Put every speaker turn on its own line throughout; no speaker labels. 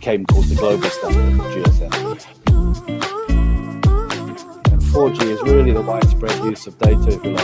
became called the global standard, GSM. And 4G is really the widespread use of data, if you like.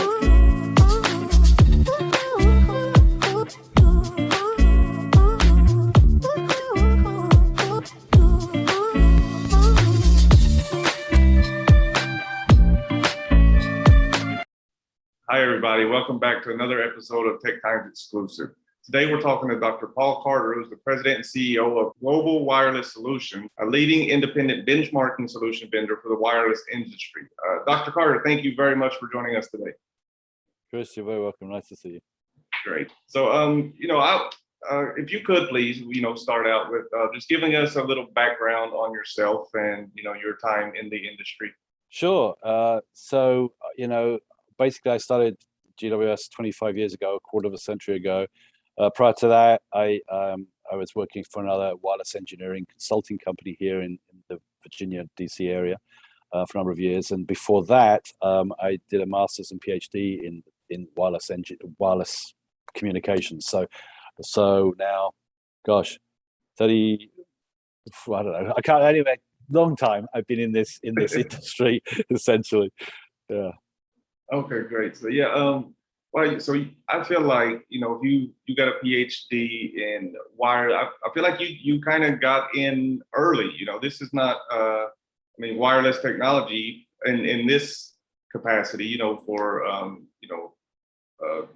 Hi, everybody. Welcome back to another episode of Tech Times Exclusive. Today, we're talking to Dr. Paul Carter, who's the president and CEO of Global Wireless Solutions, a leading independent benchmarking solution vendor for the wireless industry. Dr. Carter, thank you very much for joining us today.
Chris, you're very welcome. Nice to see you.
Great. So, if you could please, start out with just giving us a little background on yourself and, your time in the industry.
Sure. Basically, I started GWS 25 years ago, a quarter of a century ago. Prior to that, I was working for another wireless engineering consulting company here in the Virginia, DC area for a number of years. And before that, I did a master's and PhD in wireless communications. So now, gosh, 30, I don't know. I can't, anyway, long time I've been in this industry, essentially. Yeah.
Okay, great. So I feel like, if you got a PhD in wire, I feel like you kind of got in early. This is not wireless technology in this capacity, for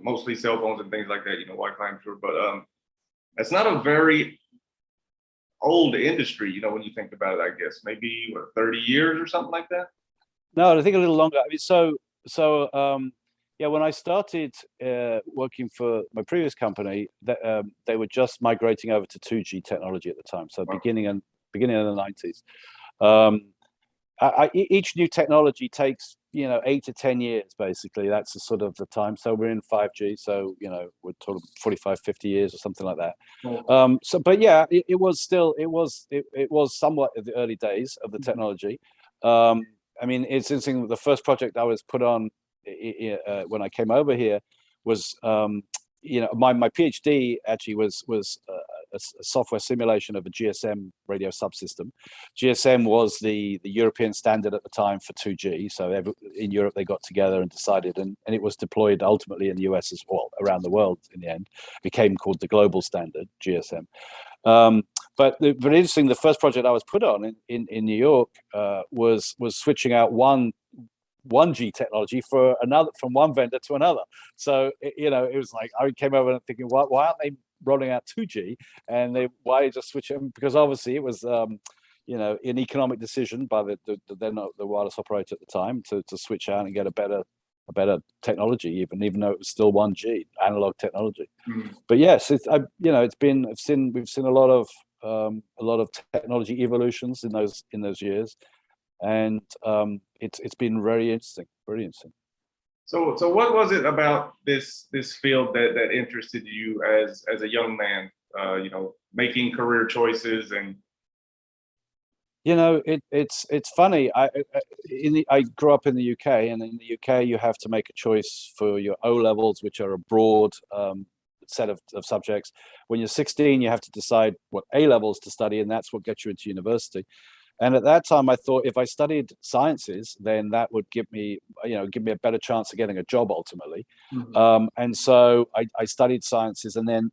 mostly cell phones and things like that, Wi-Fi, I'm sure, but it's not a very old industry, when you think about it. I guess maybe 30 years or something like that.
No, I think a little longer. I mean, when I started working for my previous company, they were just migrating over to 2G technology at the time. So beginning in the 90s. Each new technology takes 8 to 10 years, basically. That's the sort of the time. So we're in 5G, so we're sort of 45, 50 years or something like that. It was somewhat at the early days of the technology. I mean, it's interesting. The first project I was put on when I came over here was, my PhD actually was a software simulation of a GSM radio subsystem. GSM was the European standard at the time for 2G. So in Europe, they got together and decided, and it was deployed ultimately in the US as well, around the world in the end. Became called the global standard, GSM. But very interesting, the first project I was put on in New York was switching out 1G technology for another, from one vendor to another. So it was like I came over and thinking, why aren't they rolling out 2G? And why just switch them? Because obviously it was an economic decision by the wireless operator at the time to switch out and get a better technology, even though it was still 1G analog technology. But yes, we've seen a lot of technology evolutions in those years, and it's been very interesting.
So what was it about this field that interested you as a young man? Making career choices and.
It's funny. I grew up in the UK, and in the UK you have to make a choice for your O levels, which are a broad set of subjects. When you're 16, you have to decide what A levels to study, and that's what gets you into university. And at that time, I thought if I studied sciences, then that would give me a better chance of getting a job ultimately. And so I studied sciences, and then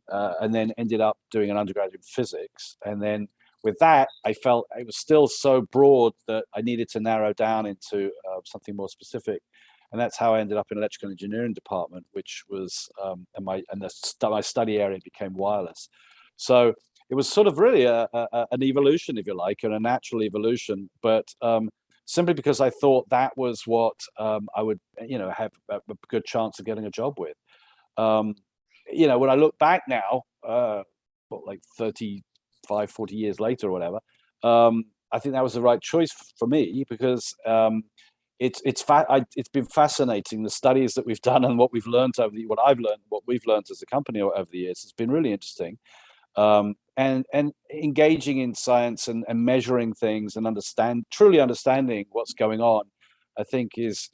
ended up doing an undergraduate in physics, and then. With that, I felt it was still so broad that I needed to narrow down into something more specific, and that's how I ended up in electrical engineering department, which was my study area became wireless. So it was sort of really an evolution, if you like, and a natural evolution, but simply because I thought that was what I would have a good chance of getting a job with. When I look back now, like 40 years later or whatever, I think that was the right choice for me, because it's been fascinating, the studies that we've done and what we've learned what we've learned as a company over the years. It's been really interesting, and engaging in science and measuring things and truly understanding what's going on. I think has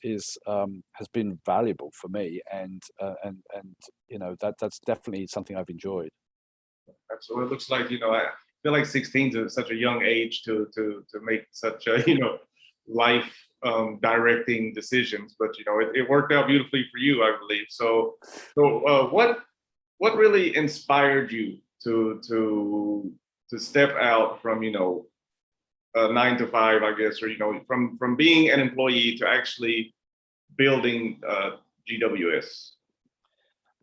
been valuable for me, and that's definitely something I've enjoyed.
So it looks like feel like 16 is such a young age to make such a life directing decisions, but it worked out beautifully for you, I believe. So what really inspired you to step out from 9 to 5, I guess, or from being an employee to actually building GWS?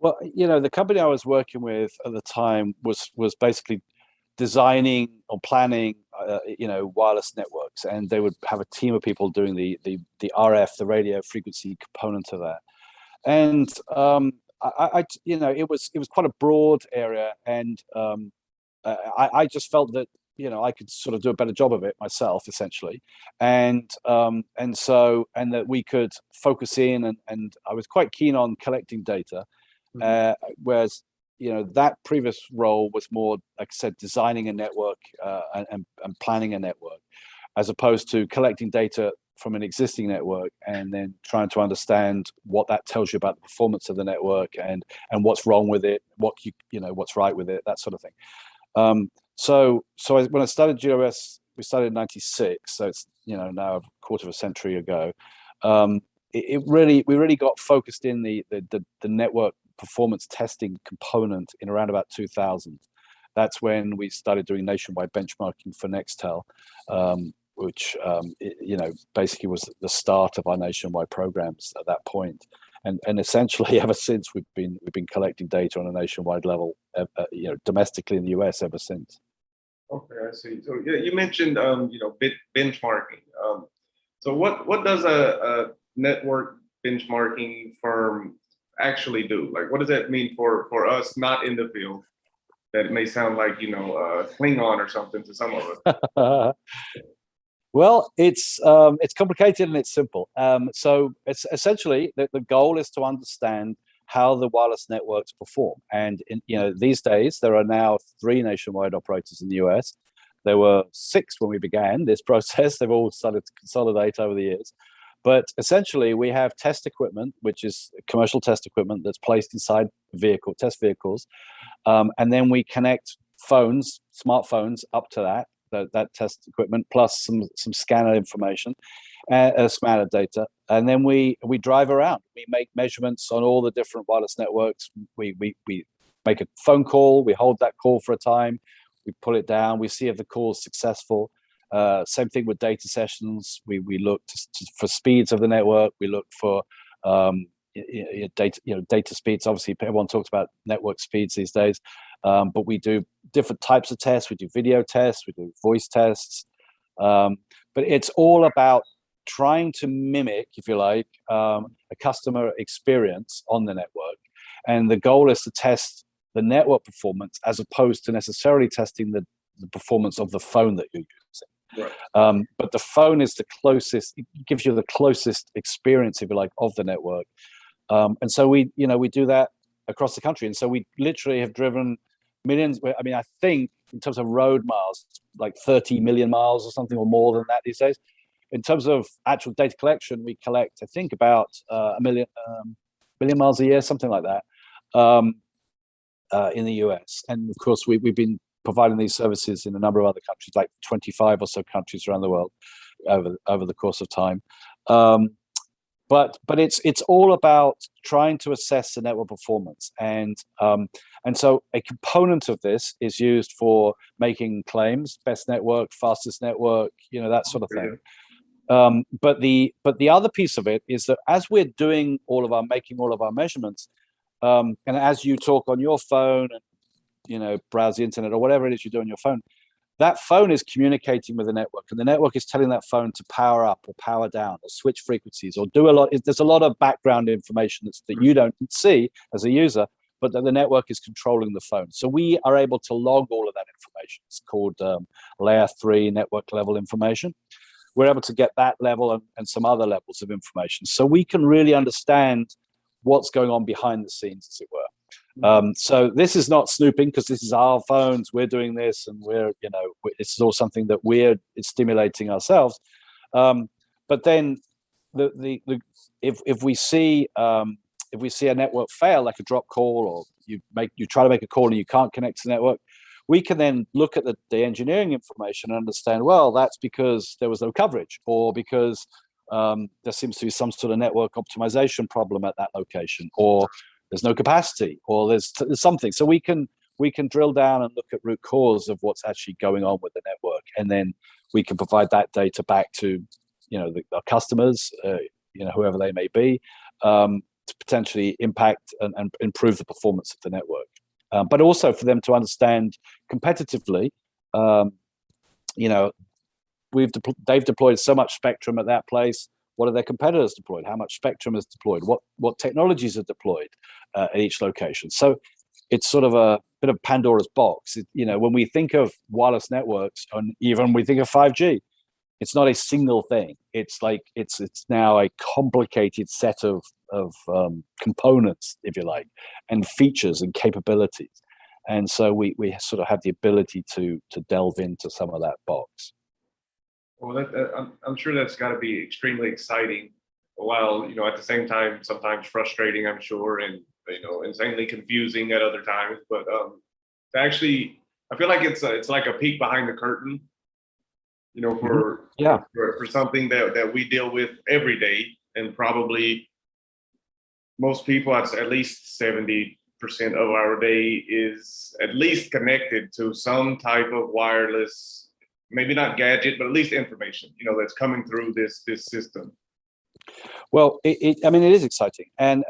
Well, the company I was working with at the time was basically designing or planning, wireless networks, and they would have a team of people doing the RF, the radio frequency component of that. And it was quite a broad area, and I just felt that I could sort of do a better job of it myself, essentially, and that we could focus in, and I was quite keen on collecting data, whereas that previous role was more, like I said, designing a network and planning a network, as opposed to collecting data from an existing network and then trying to understand what that tells you about the performance of the network and what's wrong with it, what's right with it, that sort of thing. When I started GWS, we started in '96, so it's now a quarter of a century ago. We really got focused in the network performance testing component in around about 2000. That's when we started doing nationwide benchmarking for Nextel, which basically was the start of our nationwide programs at that point. And essentially, ever since, we've been collecting data on a nationwide level, domestically in the US ever since.
Okay, I see. So yeah, you mentioned benchmarking. So what does a network benchmarking firm actually do? Like, what does that mean for us not in the field? That may sound like Klingon or something to some of us.
Well, it's complicated and it's simple. So it's essentially the goal is to understand how the wireless networks perform. And these days there are now 3 nationwide operators in the US. There were 6 when we began this process. They've all started to consolidate over the years. But essentially, we have test equipment, which is commercial test equipment that's placed inside test vehicles, and then we connect smartphones, up to that test equipment, plus some scanner information, scanner data, and then we drive around. We make measurements on all the different wireless networks. We make a phone call. We hold that call for a time. We pull it down. We see if the call is successful. Same thing with data sessions. We look for speeds of the network. We look for data speeds. Obviously, everyone talks about network speeds these days, but we do different types of tests. We do video tests. We do voice tests. But it's all about trying to mimic, if you like, a customer experience on the network. And the goal is to test the network performance as opposed to necessarily testing the performance of the phone that you're using.
Right.
But the phone is the closest, it gives you the closest experience, if you like, of the network. And so we do that across the country. And so we literally have driven millions. I mean, I think in terms of road miles, like 30 million miles or something, or more than that these days. In terms of actual data collection, we collect, I think, about a million miles a year, something like that, in the US. And of course, we've been providing these services in a number of other countries, like 25 or so countries around the world over the course of time. But it's all about trying to assess the network performance, and so a component of this is used for making claims: best network, fastest network, that sort of thing. But the other piece of it is that as we're doing making all of our measurements, and as you talk on your phone and browse the internet or whatever it is you do on your phone, that phone is communicating with the network, and the network is telling that phone to power up or power down or switch frequencies or do a lot. There's a lot of background information that you don't see as a user, but that the network is controlling the phone. So we are able to log all of that information. It's called layer 3 network level information. We're able to get that level and some other levels of information. So we can really understand what's going on behind the scenes, as it were. So this is not snooping, because this is our phones. We're doing this, and this is all something that we're stimulating ourselves. But then, if we see a network fail, like a drop call, or you try to make a call and you can't connect to the network, we can then look at the engineering information and understand, well, that's because there was no coverage, or because there seems to be some sort of network optimization problem at that location, or there's no capacity, or there's something. So we can drill down and look at root cause of what's actually going on with the network, and then we can provide that data back to, our customers, whoever they may be, to potentially impact and improve the performance of the network. But also for them to understand competitively, they've deployed so much spectrum at that place. What are their competitors deployed? How much spectrum is deployed? What technologies are deployed at each location? So it's sort of a bit of Pandora's box. When we think of wireless networks, and even we think of 5G, it's not a single thing. It's like it's now a complicated set of components, if you like, and features and capabilities. And so we sort of have the ability to delve into some of that box.
Well, I'm sure that's got to be extremely exciting, while at the same time sometimes frustrating, I'm sure, and insanely confusing at other times. But actually, I feel like it's like a peek behind the curtain, for something that we deal with every day, and probably most people, at least 70% of our day is at least connected to some type of wireless, maybe not gadget, but at least information, that's coming through this system.
Well, it is exciting and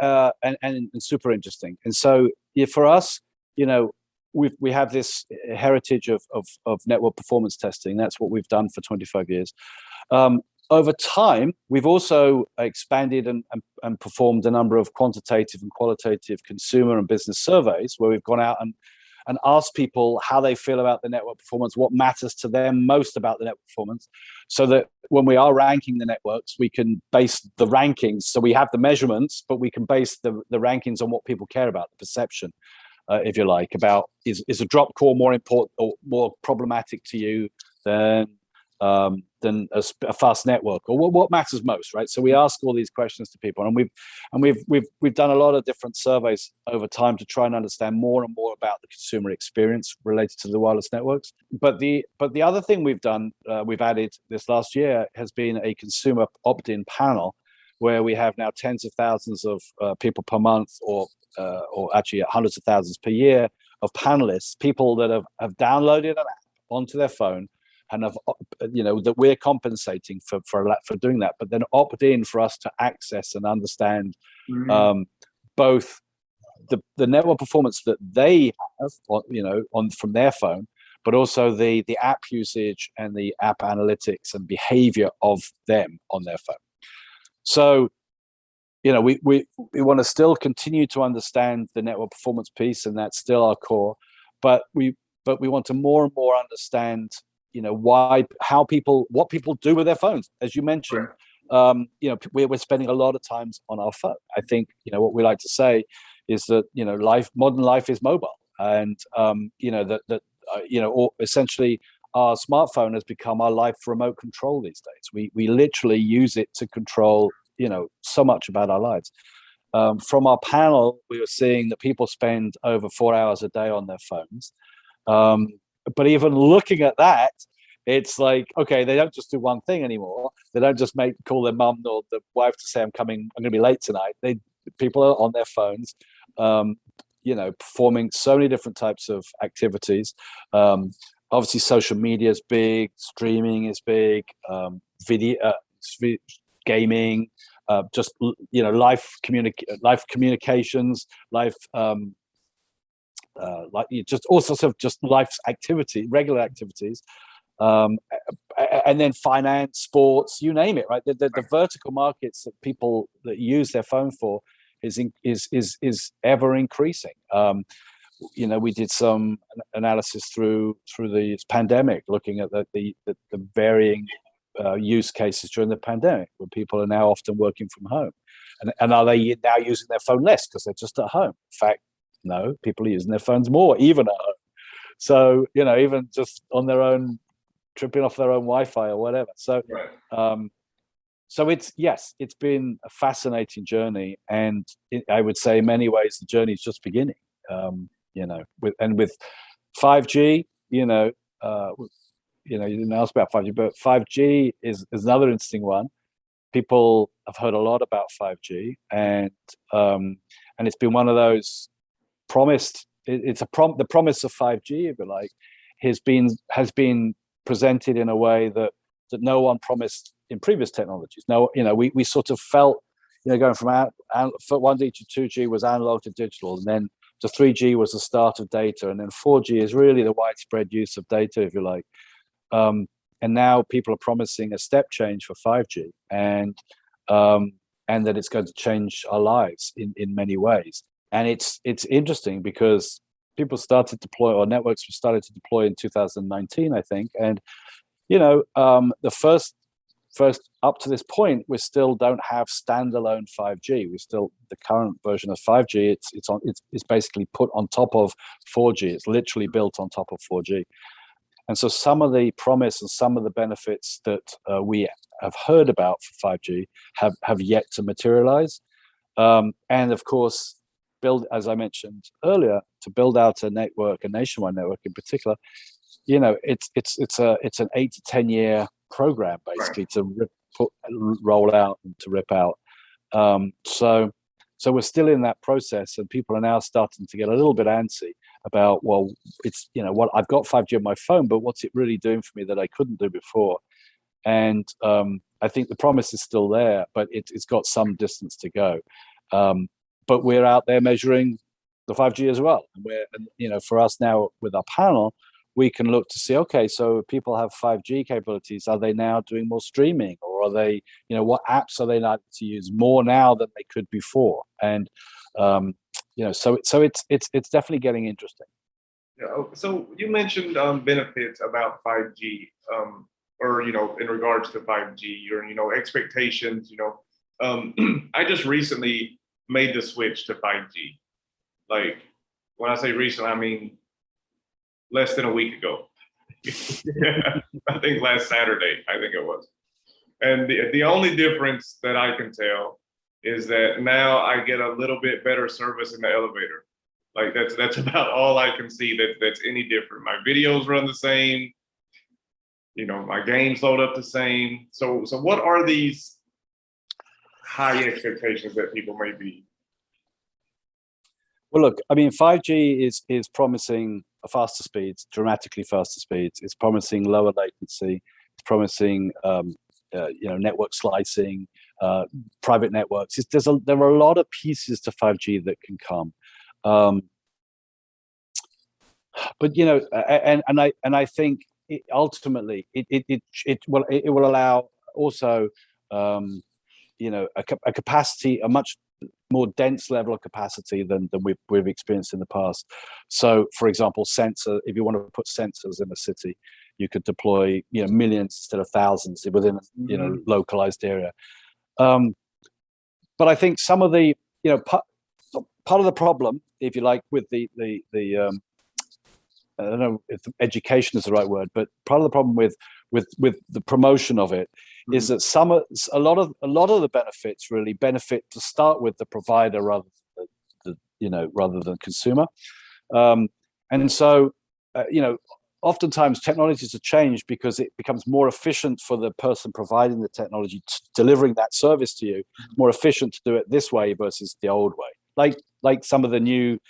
super interesting. And so for us, we have this heritage of network performance testing. That's what we've done for 25 years. Over time, we've also expanded and performed a number of quantitative and qualitative consumer and business surveys, where we've gone out and asked people how they feel about the network performance, what matters to them most about the network performance, so that when we are ranking the networks, we can base the rankings. So we have the measurements, but we can base the rankings on what people care about, the perception, if you like, about is a drop core more important or more problematic to you than a fast network, or what matters most, right? So we ask all these questions to people, and we've done a lot of different surveys over time to try and understand more and more about the consumer experience related to the wireless networks. But the other thing we've done, we've added this last year, has been a consumer opt-in panel, where we have now tens of thousands of people per month, or actually hundreds of thousands per year of panelists, people that have downloaded an app onto their phone, and that we're compensating for doing that, but then opt in for us to access and understand both the network performance that they have, from their phone, but also the app usage and the app analytics and behavior of them on their phone. So, we want to still continue to understand the network performance piece, and that's still our core, but we want to more and more understand what people do with their phones. As you mentioned, we're spending a lot of times on our phone. I think what we like to say is that modern life is mobile, and essentially our smartphone has become our life remote control these days. We literally use it to control so much about our lives. From our panel, we were seeing that people spend over 4 hours a day on their phones. But even looking at that, it's like, okay, they don't just do one thing anymore. They don't just call their mum or the wife to say, I'm going to be late tonight. People are on their phones, performing so many different types of activities. Obviously, social media is big, streaming is big, video, gaming, just life communications, just all sorts of just life's regular activities, and then finance, sports, you name it, right? The vertical markets that people that use their phone for is ever increasing. We did some analysis through the pandemic, looking at the varying use cases during the pandemic, where people are now often working from home, and are they now using their phone less because they're just at home? In fact, no, people are using their phones more, even at home. So even just on their own, tripping off their own Wi-Fi or whatever. So so it's been a fascinating journey, and I would say in many ways the journey is just beginning. With 5G, you didn't ask about 5G, but 5G is another interesting one. People have heard a lot about 5G, and it's been one of those promised. The promise of 5G, if you like, has been presented in a way that no one promised in previous technologies. No, we sort of felt, going from 1G to 2G was analog to digital, and then to 3G was the start of data, and then 4G is really the widespread use of data, if you like. And now people are promising a step change for 5G, and that it's going to change our lives in many ways. And it's interesting because people started to deploy, or networks were started to deploy in 2019, I think. And the first up to this point, we still don't have standalone 5G. The current version of 5G, it's basically put on top of 4G. It's literally built on top of 4G. And so some of the promise and some of the benefits that we have heard about for 5G have yet to materialize. And of course, as I mentioned earlier, to build out a nationwide network in particular, it's an 8 to 10 year program basically, right, to roll out and to rip out. So we're still in that process, and people are now starting to get a little bit antsy about, well, it's what I've got 5G on my phone, but what's it really doing for me that I couldn't do before? And I think the promise is still there, but it's got some distance to go. But we're out there measuring the 5G as well. And for us now with our panel, we can look to see, okay, so people have 5G capabilities. Are they now doing more streaming, or are they, what apps are they like to use more now than they could before? And so it's definitely getting interesting.
Yeah. So you mentioned benefits about 5G, or in regards to 5G, or expectations. I just recently made the switch to 5G. Like, when I say recently, I mean less than a week ago. I think last Saturday, I think it was. And the only difference that I can tell is that now I get a little bit better service in the elevator. Like that's about all I can see that's any different. My videos run the same. My games load up the same. So what are these high expectations that people may be?
Well, look, I mean, 5G is promising faster speeds, dramatically faster speeds. It's promising lower latency. It's promising, network slicing, private networks. There are a lot of pieces to 5G that can come. But I think ultimately it will allow also a capacity, a much more dense level of capacity than we've experienced in the past. So, for example, if you want to put sensors in a city, you could deploy millions instead of thousands within a localized area. But I think some of the part of the problem, if you like, with the I don't know if education is the right word, but part of the problem with the promotion of it is that a lot of the benefits really benefit to start with the provider rather than consumer. And so oftentimes technologies are changed because it becomes more efficient for the person providing the technology, delivering that service to you, more efficient to do it this way versus the old way. Like some of the new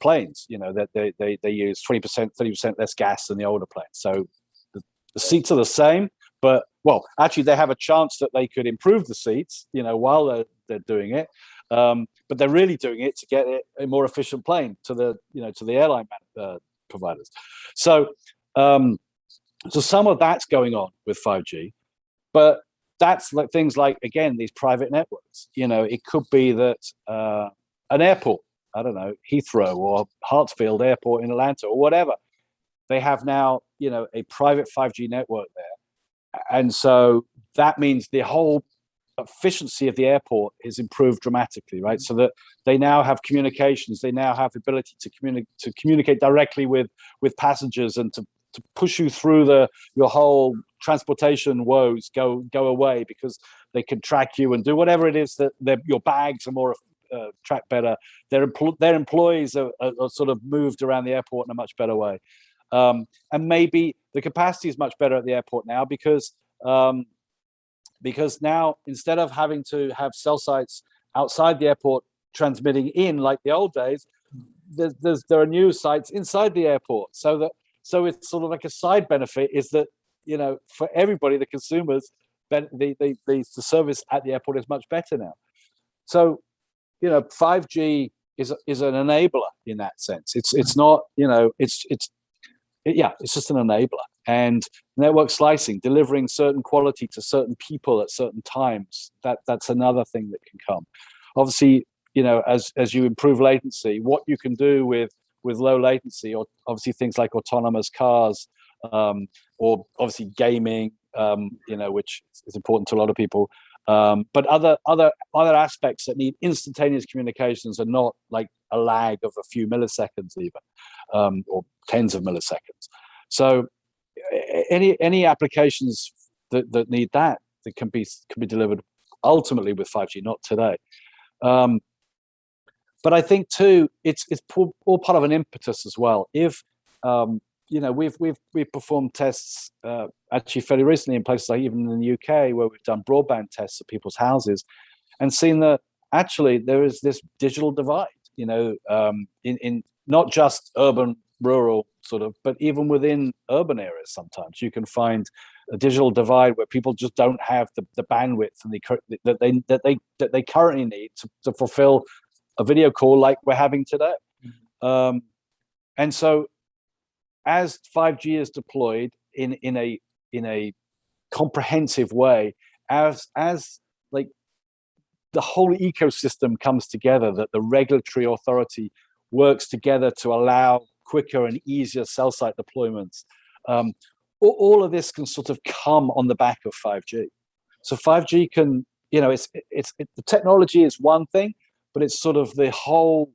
planes, that they use 20%, 30% less gas than the older planes. So the seats are the same, but actually they have a chance that they could improve the seats, while they're doing it. But they're really doing it to get a more efficient plane to the airline providers. So some of that's going on with 5G, but that's like things like, again, these private networks. It could be that an airport, I don't know, Heathrow or Hartsfield Airport in Atlanta or whatever, they have now, a private 5G network there. And so that means the whole efficiency of the airport is improved dramatically, right? So that they now have communications, they now have the ability to communicate directly with passengers and to push you through your whole transportation woes go away, because they can track you and do whatever it is that your bags are more tracked better. Their employees are sort of moved around the airport in a much better way. And maybe the capacity is much better at the airport now because now, instead of having to have cell sites outside the airport transmitting in like the old days, there are new sites inside the airport. So it's sort of like a side benefit is that, for everybody, the consumers, the service at the airport is much better now. So, 5G is an enabler in that sense. It's not, it's just an enabler. And network slicing, delivering certain quality to certain people at certain times, that's another thing that can come. Obviously, as you improve latency, what you can do with low latency, or obviously things like autonomous cars, or obviously gaming, which is important to a lot of people. But other aspects that need instantaneous communications are not like a lag of a few milliseconds even, or tens of milliseconds. So any applications that need that can be delivered ultimately with 5G, not today. But I think too, it's all part of an impetus as well. If we've performed tests actually fairly recently in places like even in the UK, where we've done broadband tests at people's houses, and seen that actually there is this digital divide. In not just urban, rural sort of, but even within urban areas, sometimes you can find a digital divide where people just don't have the bandwidth that they currently need to fulfill a video call like we're having today. And so, as 5G is deployed in a comprehensive way, as like the whole ecosystem comes together, that the regulatory authority works together to allow quicker and easier cell site deployments, all of this can sort of come on the back of 5G. So 5G can, it's the technology is one thing, but it's sort of the whole,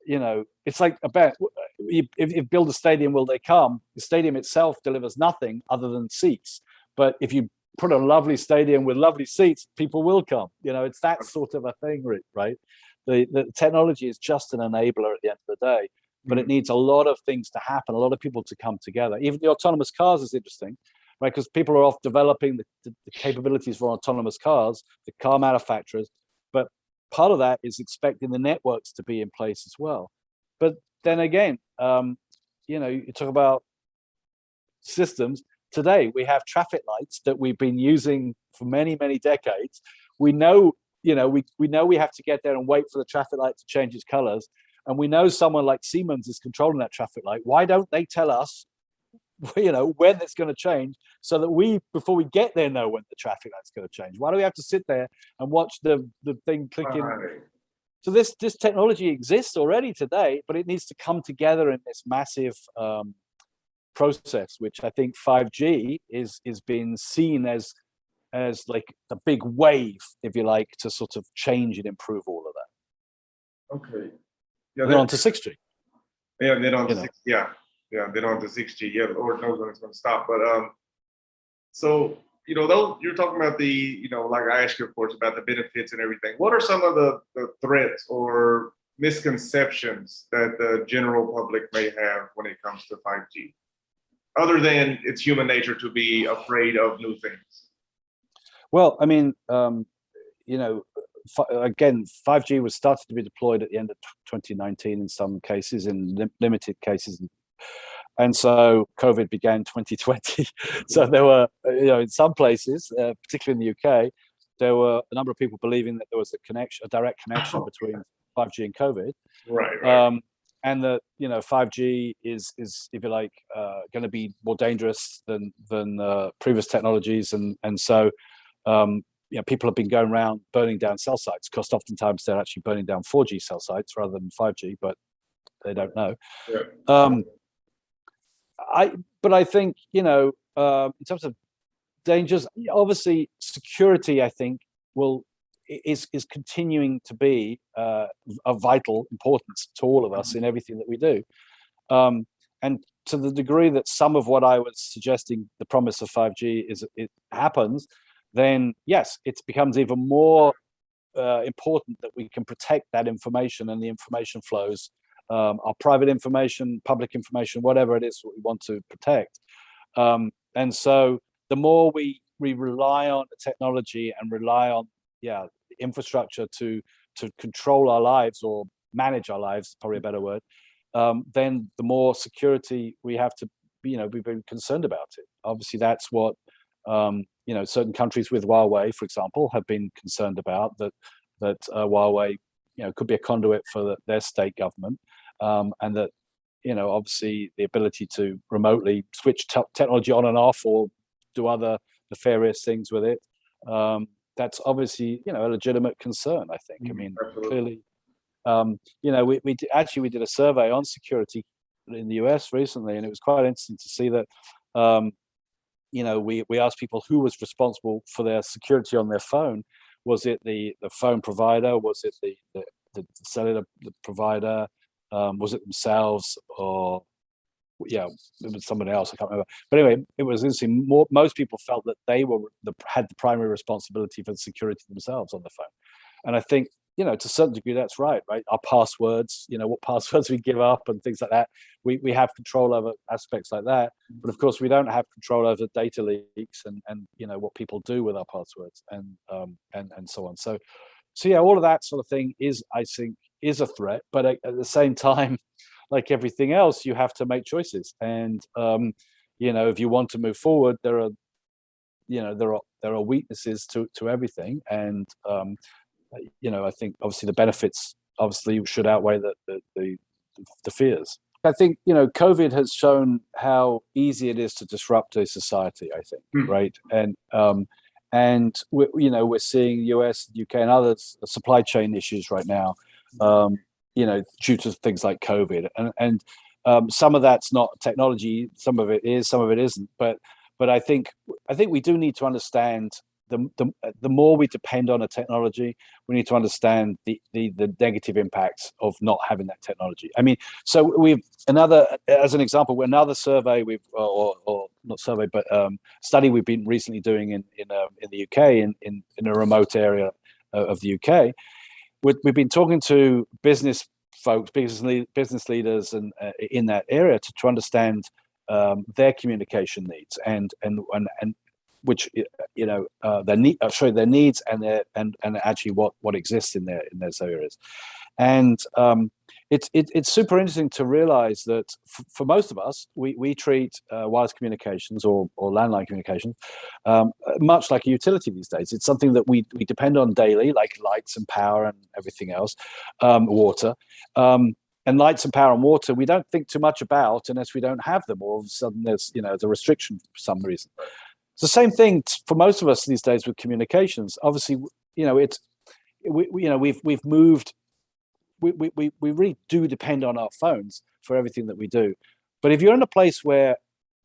it's like about if you build a stadium, will they come? The stadium itself delivers nothing other than seats. But if you put a lovely stadium with lovely seats, people will come. It's that sort of a thing, right? The technology is just an enabler at the end of the day, but it needs a lot of things to happen, a lot of people to come together. Even the autonomous cars is interesting, right? Because people are off developing the capabilities for autonomous cars, the car manufacturers, but part of that is expecting the networks to be in place as well. But then again, you talk about systems. Today, we have traffic lights that we've been using for many, many decades. We know, we know we have to get there and wait for the traffic light to change its colors. And we know someone like Siemens is controlling that traffic light. Why don't they tell us, when it's going to change, so that we, before we get there, know when the traffic light's going to change? Why do we have to sit there and watch the thing clicking? So this technology exists already today, but it needs to come together in this massive process, which I think 5G is being seen as like the big wave, if you like, to sort of change and improve all of that.
Okay. Yeah,
they're on to 6G.
Yeah, they're on to 6G. Yeah, they're on to 6G. Yeah, Lord knows when it's going to stop. But so though you're talking about the, like I asked you, of course, about the benefits and everything. What are some of the threats or misconceptions that the general public may have when it comes to 5G, other than it's human nature to be afraid of new things?
Well, I mean, again, 5G was started to be deployed at the end of 2019 in some cases, in limited cases. And so COVID began 2020. So there were, in some places, particularly in the UK, there were a number of people believing that there was a direct connection between 5G and COVID.
Right.
And that 5G is if you like going to be more dangerous than previous technologies, and so people have been going around burning down cell sites, because oftentimes they're actually burning down 4G cell sites rather than 5G, but they don't know.
Yeah.
But I think in terms of dangers, obviously security, I think is continuing to be of vital importance to all of us in everything that we do. And to the degree that some of what I was suggesting, the promise of 5G, it happens, then yes, it becomes even more important that we can protect that information and the information flows, our private information, public information, whatever it is that we want to protect. And so the more we rely on the technology and rely on infrastructure to control our lives or manage our lives, probably a better word, then the more security we have to be very concerned about it. Obviously, that's what certain countries with Huawei, for example, have been concerned about, that Huawei could be a conduit for their state government, and that obviously the ability to remotely switch technology on and off or do other nefarious things with it, that's obviously a legitimate concern, I think. I mean, clearly, we did a survey on security in the US recently, and it was quite interesting to see that we asked people who was responsible for their security on their phone. Was it the phone provider? Was it the cellular provider? Was it themselves? Or it was someone else, I can't remember. But anyway, it was interesting. Most people felt that they had the primary responsibility for the security themselves on the phone. And I think, to a certain degree, that's right? Our passwords, what passwords we give up and things like that, we have control over aspects like that. But of course, we don't have control over data leaks and what people do with our passwords and so on. So yeah, all of that sort of thing I think is a threat. But at the same time, like everything else, you have to make choices. And if you want to move forward, there are weaknesses to everything. And I think obviously the benefits should outweigh the fears. I think COVID has shown how easy it is to disrupt a society, I think, right? And we're seeing US, UK, and others supply chain issues right now, due to things like COVID, and some of that's not technology, some of it is, some of it isn't. But I think we do need to understand the more we depend on a technology, we need to understand the negative impacts of not having that technology. I mean, so as an example, another survey or not survey, but study we've been recently doing in the UK, in a remote area of the UK. We've been talking to business folks, business leaders, and in that area to understand their communication needs and which their needs and actually what exists in those areas. And it's super interesting to realize that for most of us, we treat wireless communications or landline communications much like a utility these days. It's something that we depend on daily, like lights and power and everything else, water. And lights and power and water, we don't think too much about unless we don't have them, or all of a sudden there's a restriction for some reason. It's the same thing for most of us these days with communications. Obviously, we've moved. We really do depend on our phones for everything that we do. But if you're in a place where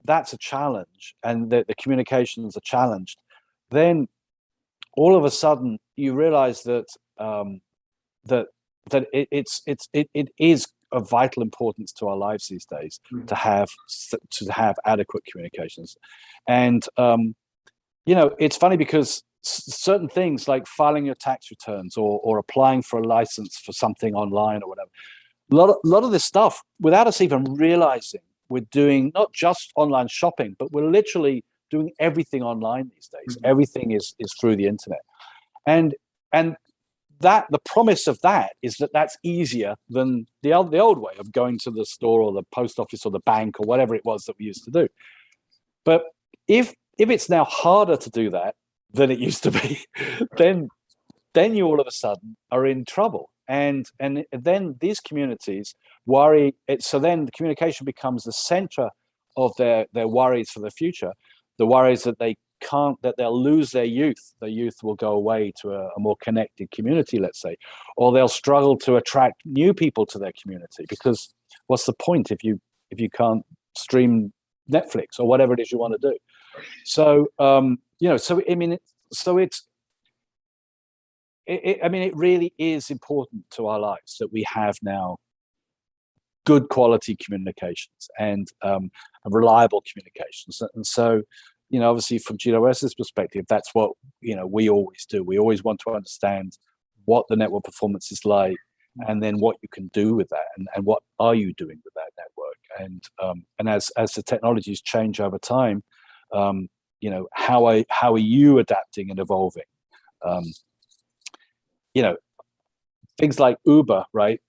that's a challenge and the communications are challenged, then all of a sudden you realize that it is of vital importance to our lives these days to have adequate communications. And it's funny because certain things like filing your tax returns or applying for a license for something online or whatever, a lot of this stuff, without us even realizing, we're doing not just online shopping, but we're literally doing everything online these days. Everything is through the internet, and that the promise of that is that that's easier than the old way of going to the store or the post office or the bank or whatever it was that we used to do. But if it's now harder to do that than it used to be, then you all of a sudden are in trouble. And then these communities worry. So then the communication becomes the center of their worries for the future. The worries that they'll lose their youth. Their youth will go away to a more connected community, let's say, or they'll struggle to attract new people to their community, because what's the point if you can't stream Netflix or whatever it is you want to do? So it really is important to our lives that we have now good quality communications and reliable communications. And so, obviously from GWS's perspective, that's what we always do. We always want to understand what the network performance is like, and then what you can do with that, and what are you doing with that network, and as the technologies change over time, you know, how are you adapting and evolving? You know, things like Uber, right,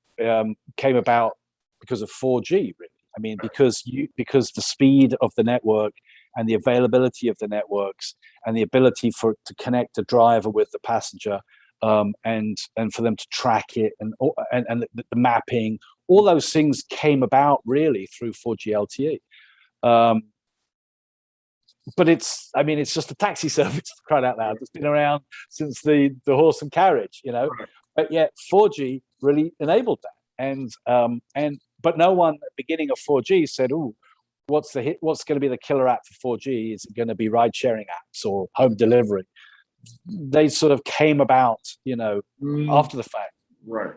came about because of 4G, really. I mean, because the speed of the network and the availability of the networks and the ability to connect a driver with the passenger, and for them to track it, and the mapping, all those things came about really through 4G LTE. But it's just a taxi service, for crying out loud. It's been around since the horse and carriage, you know. But yet 4G really enabled that, but no one at the beginning of 4G said, "Oh, what's going to be the killer app for 4G? Is it going to be ride sharing apps or home delivery?" They sort of came about, you know, after the fact,
right?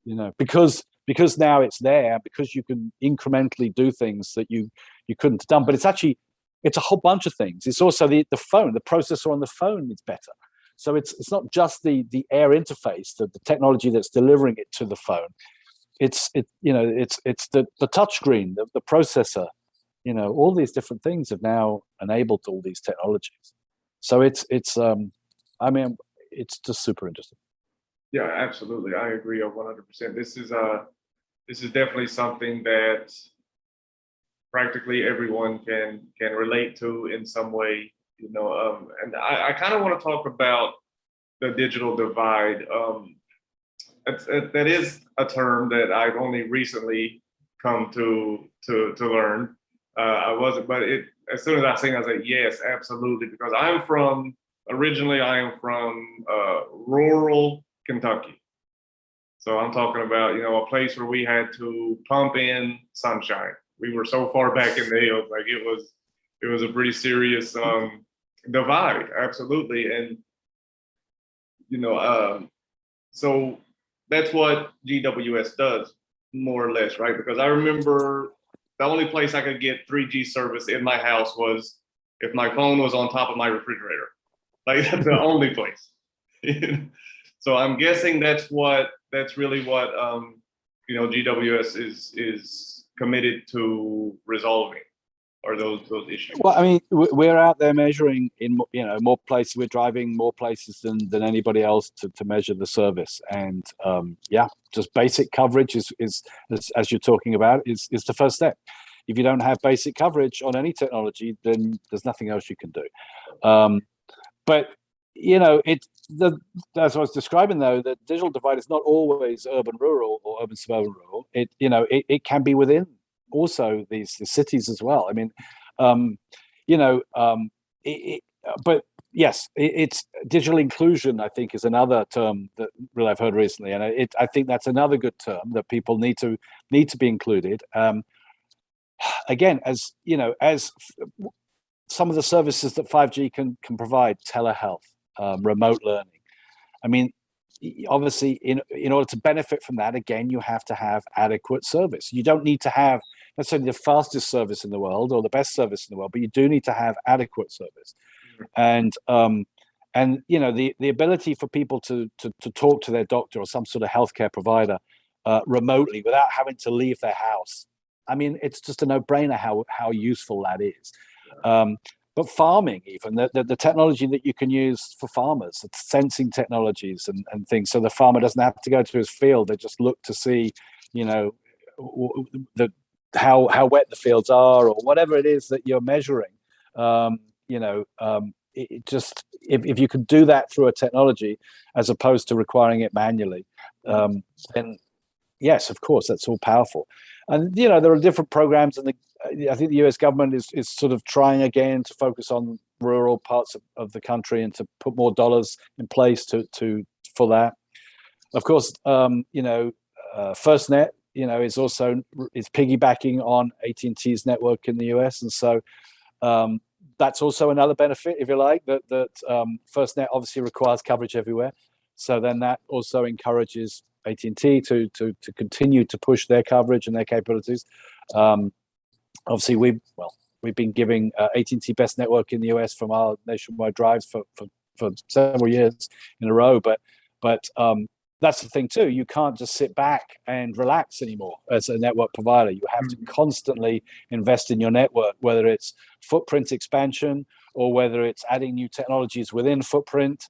You know, because now it's there, because you can incrementally do things that you couldn't have done. But it's a whole bunch of things. It's also the phone, the processor on the phone is better. So it's not just the air interface, the technology that's delivering it to the phone. It's the touchscreen, the processor, you know, all these different things have now enabled all these technologies. So it's just super interesting.
Yeah, absolutely. I agree 100%. This is definitely something that practically everyone can relate to in some way, you know. And I kind of want to talk about the digital divide. That is a term that I've only recently come to learn. I wasn't, but as soon as I seen, I was like, yes, absolutely, because originally I am from rural Kentucky. So I'm talking about, you know, a place where we had to pump in sunshine. We were so far back in the hills, like it was a pretty serious divide, absolutely. And you know, so that's what GWS does, more or less, right? Because I remember the only place I could get 3G service in my house was if my phone was on top of my refrigerator. Like that's the only place. So I'm guessing that's really what you know, GWS is committed to resolving, or those issues.
Well, I mean, we're out there measuring in, you know, more places. We're driving more places than anybody else to measure the service, and yeah, just basic coverage is as you're talking about is the first step. If you don't have basic coverage on any technology, then there's nothing else you can do. But you know, as I was describing, though, the digital divide is not always urban-rural or urban-suburban-rural. It can be within also these cities as well. I mean, you know, but yes, it's digital inclusion, I think, is another term that really I've heard recently, and I think that's another good term that people need to be included. Again, as you know, as some of the services that 5G can provide, telehealth, remote learning. I mean, obviously, in order to benefit from that, again, you have to have adequate service. You don't need to have necessarily the fastest service in the world or the best service in the world, but you do need to have adequate service. And you know, the ability for people to talk to their doctor or some sort of healthcare provider remotely without having to leave their house. I mean, it's just a no-brainer how useful that is. But farming, even the technology that you can use for farmers, it's sensing technologies and things, so the farmer doesn't have to go to his field. They just look to see, you know, how wet the fields are or whatever it is that you're measuring. You know, it just if you could do that through a technology as opposed to requiring it manually, then yes, of course, that's all powerful. And you know, there are different programs, and I think the US government is sort of trying again to focus on rural parts of the country and to put more dollars in place for that. Of course, you know, FirstNet, you know, is piggybacking on AT&T's network in the US, and so that's also another benefit, if you like, that FirstNet obviously requires coverage everywhere. So then that also encourages AT&T to continue to push their coverage and their capabilities. Obviously, we've been giving AT&T best network in the US from our nationwide drives for several years in a row. But But that's the thing too. You can't just sit back and relax anymore as a network provider. You have to constantly invest in your network, whether it's footprint expansion or whether it's adding new technologies within footprint.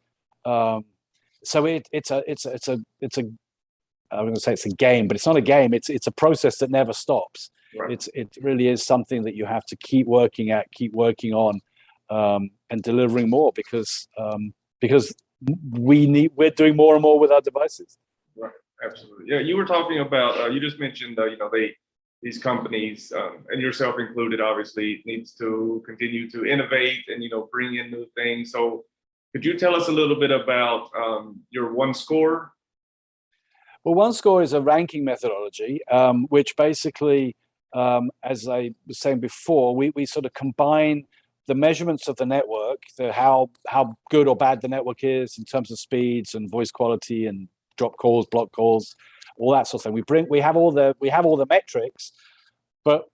So it's a I'm going to say it's a game, but it's not a game. It's a process that never stops.
Right.
It really is something that you have to keep working on, and delivering more because we're doing more and more with our devices.
Right. Absolutely. Yeah. You were talking about, you just mentioned, these companies, and yourself included, obviously needs to continue to innovate and, bring in new things. So could you tell us a little bit about your OneScore?
Well, OneScore is a ranking methodology, which basically, as I was saying before, we sort of combine the measurements of the network, how good or bad the network is in terms of speeds and voice quality and drop calls, block calls, all that sort of thing. We have all the metrics, but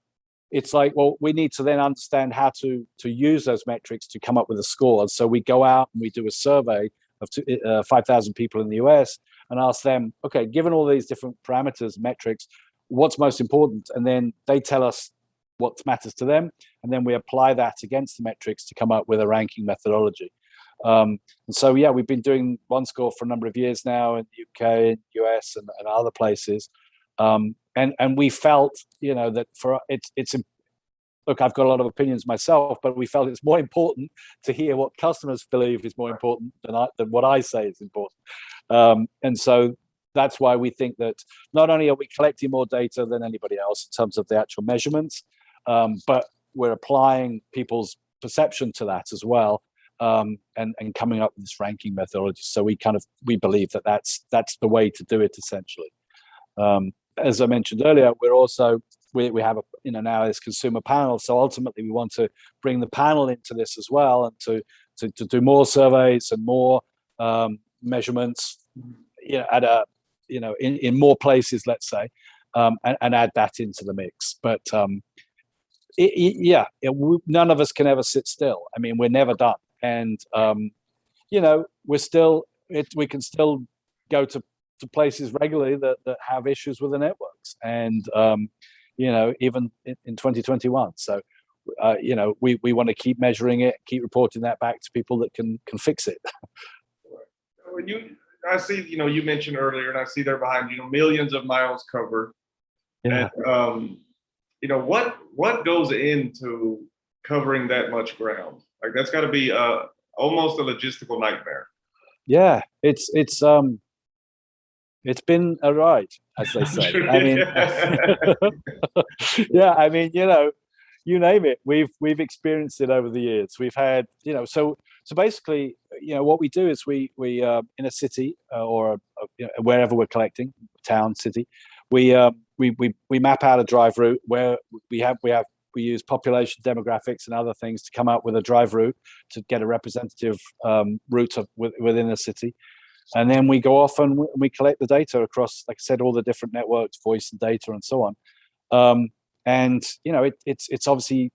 it's like, well, we need to then understand how to use those metrics to come up with a score. And so we go out and we do a survey of 5,000 people in the US and ask them, okay, given all these different parameters, metrics, what's most important? And then they tell us what matters to them, and then we apply that against the metrics to come up with a ranking methodology. And so, yeah, we've been doing OneScore for a number of years now in the UK, and US, and other places. And we felt, that for it's look, I've got a lot of opinions myself, but we felt it's more important to hear what customers believe is more important than what I say is important. And so that's why we think that not only are we collecting more data than anybody else in terms of the actual measurements, but we're applying people's perception to that as well, and coming up with this ranking methodology. So we believe that that's the way to do it essentially. As I mentioned earlier, we have now this consumer panel. So ultimately, we want to bring the panel into this as well, and to do more surveys and more measurements, in more places, let's say, and add that into the mix. But none of us can ever sit still. I mean, we're never done, and we can still go to places regularly that have issues with the networks, and even in 2021. So we want to keep measuring it, keep reporting that back to people that can fix it.
I see, you mentioned earlier, and I see there behind you, millions of miles covered.
Yeah.
And what goes into covering that much ground? Like, that's got to be almost a logistical nightmare.
Yeah, it's been a ride, as they say.
Sure.
I mean, yeah, I mean, you name it. We've experienced it over the years. We've had, so basically, what we do is we in a city or wherever we're collecting, town, city, we map out a drive route where we use population demographics and other things to come up with a drive route to get a representative route within the city. And then we go off and we collect the data across, like I said, all the different networks, voice and data, and so on. And it's obviously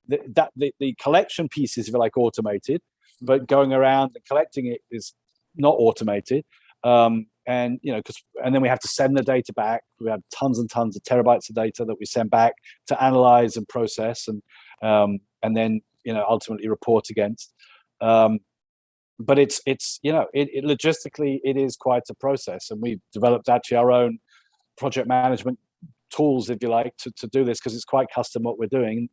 the collection piece is, if you like, automated, but going around and collecting it is not automated. And then we have to send the data back. We have tons and tons of terabytes of data that we send back to analyze and process, and then ultimately report against. But it's logistically it is quite a process, and we've developed actually our own project management tools, if you like, to do this, because it's quite custom what we're doing,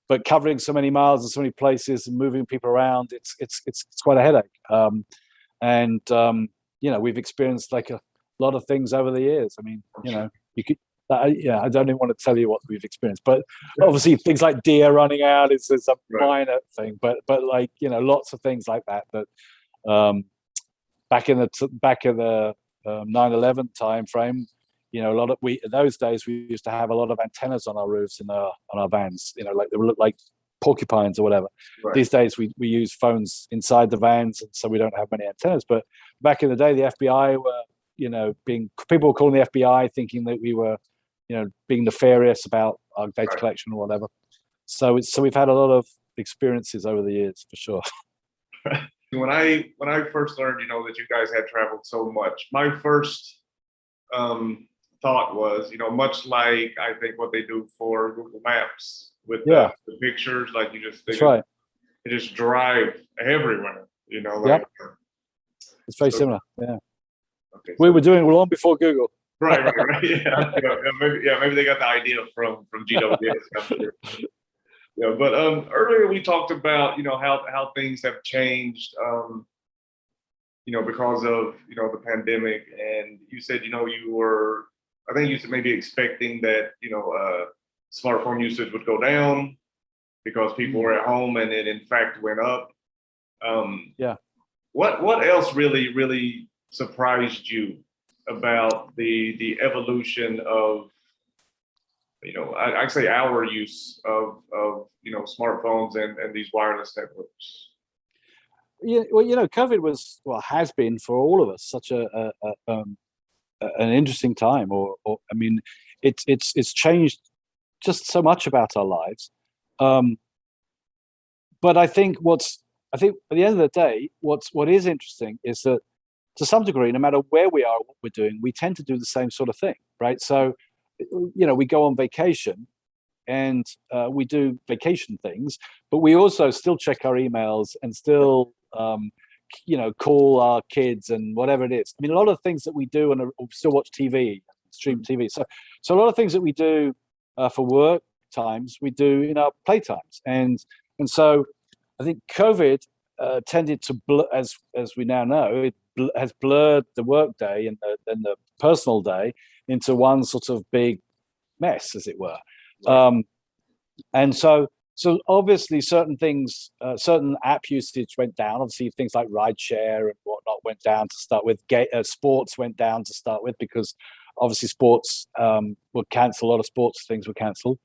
but covering so many miles and so many places and moving people around, it's quite a headache. We've experienced like a lot of things over the years. I mean, you could. I don't even want to tell you what we've experienced, but obviously things like deer running out is a minor thing, but like lots of things like that back in the 9/11 time frame, those days we used to have a lot of antennas on our roofs and on our vans, like they look like porcupines or whatever. Right. These days we use phones inside the vans, and so we don't have many antennas. But back in the day, the FBI were people were calling the FBI thinking that we were being nefarious about our data collection or whatever. So we've had a lot of experiences over the years, for sure.
when I first learned, that you guys had traveled so much, my first thought was, much like I think what they do for Google Maps with
Yeah,
the pictures, like
that's right.
they just drive everywhere,
Yeah,
like
it's very
so.
similar. Yeah,
Okay,
we
so
were doing it long before Google.
right, yeah, maybe they got the idea from GWS. I'm sure. Yeah, but earlier we talked about how things have changed, because of the pandemic, and you said you were, I think you said maybe expecting that smartphone usage would go down because people were at home, and it in fact went up.
Yeah.
What else really surprised you about the evolution of I'd say our use of smartphones and these wireless networks?
Yeah, well, COVID has been for all of us such an interesting time, or I mean, it's changed just so much about our lives. But I think at the end of the day, what is interesting is that to some degree, no matter where we are, what we're doing, we tend to do the same sort of thing, right? So, we go on vacation and we do vacation things, but we also still check our emails and still, call our kids and whatever it is. I mean, a lot of things that we do, and still watch TV, stream TV. So a lot of things that we do for work times, we do in our playtimes, and so I think COVID tended to, as we now know, it has blurred the work day and the personal day into one sort of big mess, as it were. And so obviously certain things, certain app usage went down. Obviously things like rideshare and whatnot went down to start with. Sports went down to start with because obviously sports were cancelled. A lot of sports things were cancelled.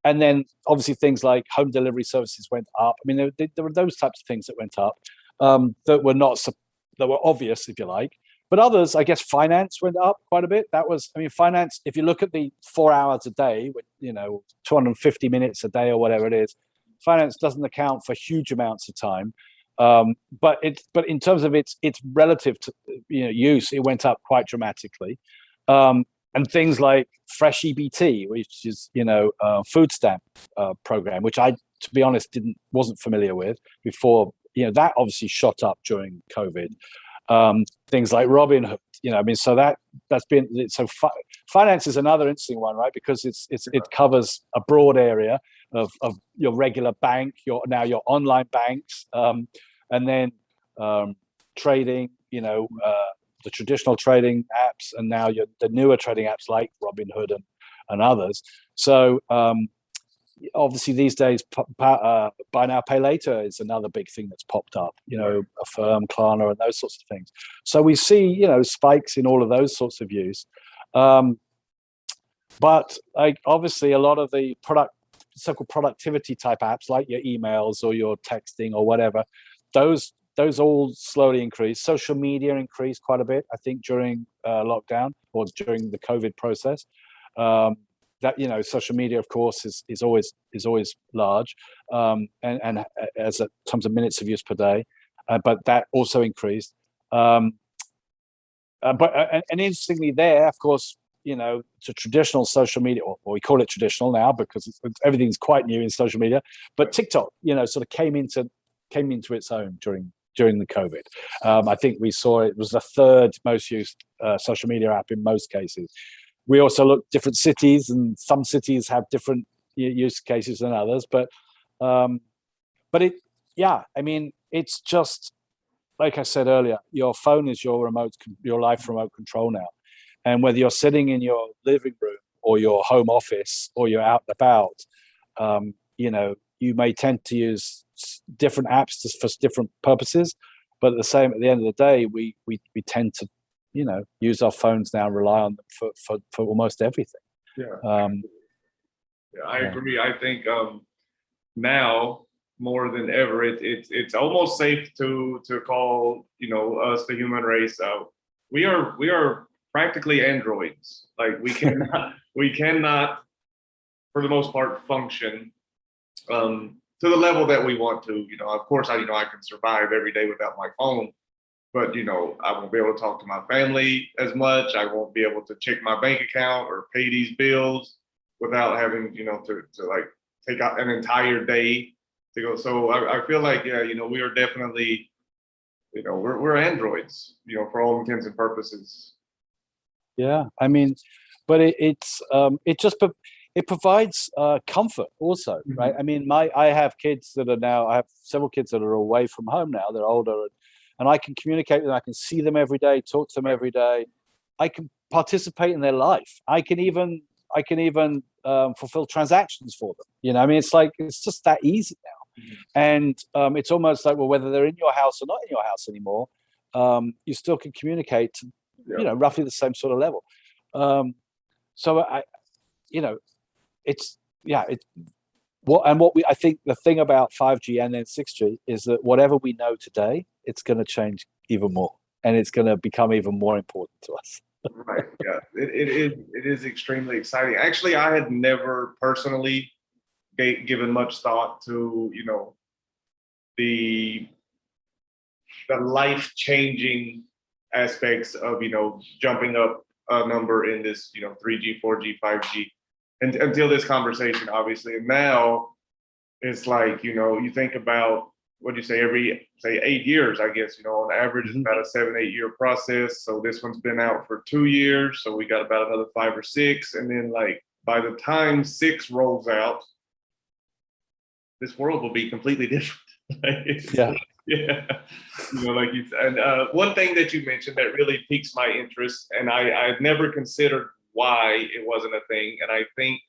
And then obviously things like home delivery services went up. I mean, there were those types of things that went up that were obvious, if you like. But others, I guess, finance went up quite a bit. Finance, if you look at the 4 hours a day, 250 minutes a day or whatever it is, finance doesn't account for huge amounts of time. But in terms of its relative to use, it went up quite dramatically. And things like Fresh EBT, which is food stamp program, which I, to be honest, wasn't familiar with before. That obviously shot up during COVID. Things like Robinhood, so that's been finance is another interesting one, right? Because it covers a broad area of your regular bank, your online banks, and then trading, the traditional trading apps, and now the newer trading apps like Robinhood and others. So obviously these days, buy now, pay later is another big thing that's popped up. Affirm, Klarna, and those sorts of things. So we see spikes in all of those sorts of views. But obviously a lot of the so-called productivity type apps like your emails or your texting or whatever, those all slowly increased. Social media increased quite a bit, I think, during lockdown or during the COVID process. That social media, of course, is always large, and as in terms of minutes of use per day, but that also increased. But interestingly, there, of course, to traditional social media, or we call it traditional now because everything's quite new in social media. But TikTok, sort of came into its own during the COVID. I think we saw it was the third most used social media app in most cases. We also look at different cities, and some cities have different use cases than others. But it's just like I said earlier. Your phone is your life remote control now, and whether you're sitting in your living room or your home office or you're out and about, you may tend to use different apps for different purposes. But at the end of the day, we tend to use our phones now, rely on them for almost everything.
I agree. I think now more than ever, it's almost safe to call us, the human race. We are practically androids. Like we cannot for the most part function to the level that we want to. You know, of course, I can survive every day without my phone, but you know, I won't be able to talk to my family as much. I won't be able to check my bank account or pay these bills without having, you know, to like take out an entire day to go. So I feel like, yeah, you know, we are definitely, you know, we're androids, you know, for all intents and purposes.
Yeah, I mean, but it just it provides comfort also, right? I mean, I have kids that are now, I have several kids that are away from home now. They're older, and I can communicate with them. I can see them every day, talk to them every day. I can participate in their life. I can even fulfill transactions for them. You know, I mean, it's just that easy now. And it's almost like, well, whether they're in your house or not in your house anymore, you still can communicate to, you know, roughly the same sort of level. So you know, it's, yeah, I think the thing about 5G and then 6G is that whatever we know today, it's going to change even more, and it's going to become even more important to us.
Right. Yeah. It is extremely exciting. Actually, I had never personally given much thought to, you know, the life changing aspects of, you know, jumping up a number in this, you know, 3G, 4G, 5G, and until this conversation, obviously. And now it's like, you know, you think about, what do you say, every, say, 8 years, I guess, you know, on average, it's about a 7-8 year process. So this one's been out for 2 years. So we got about another 5 or 6. And then, like, by the time 6 rolls out, this world will be completely different.
Yeah.
Yeah. You know, like you said, and one thing that you mentioned that really piques my interest, and I've never considered why it wasn't a thing. And I think,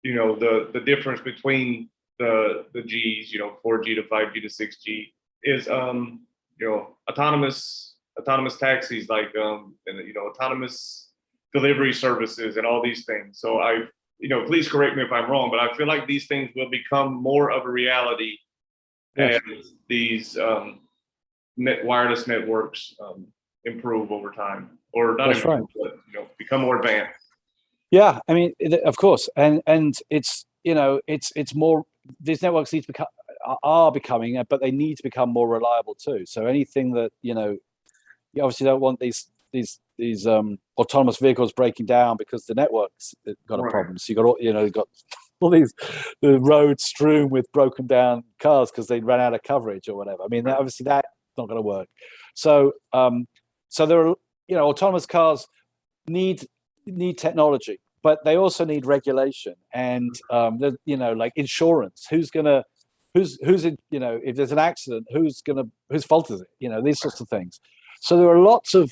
you know, the difference between the G's, you know, 4G to 5G to 6G is, you know, autonomous taxis, like, and, you know, autonomous delivery services and all these things. So you know, please correct me if I'm wrong, but I feel like these things will become more of a reality as these wireless networks improve over time, or not improve, but, you know, become more advanced.
Yeah, I mean, of course, and it's, you know, it's more, these networks need to are becoming, but they need to become more reliable too. So anything that, you know, you obviously don't want these autonomous vehicles breaking down because the network's got a problem. So you got, you know, you've got all the roads strewn with broken down cars because they ran out of coverage or whatever. I mean, obviously that's not going to work. So so there are, you know, autonomous cars need technology, but they also need regulation and you know, like insurance. Who's in, you know, if there's an accident, whose fault is it? You know, these sorts of things. So there are lots of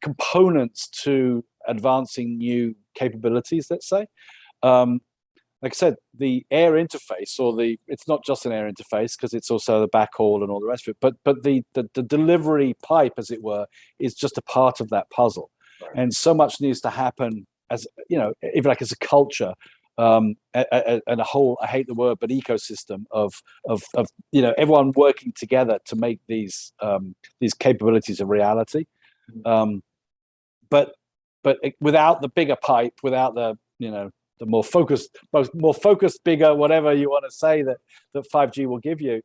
components to advancing new capabilities, let's say. Like I said, the air interface, or it's not just an air interface because it's also the backhaul and all the rest of it, but the delivery pipe, as it were, is just a part of that puzzle. And so much needs to happen, as, you know, even like as a culture, and a whole, I hate the word, but ecosystem of you know, everyone working together to make these capabilities a reality. But without the bigger pipe, without the, you know, the more focused, bigger, whatever you want to say that 5G will give you,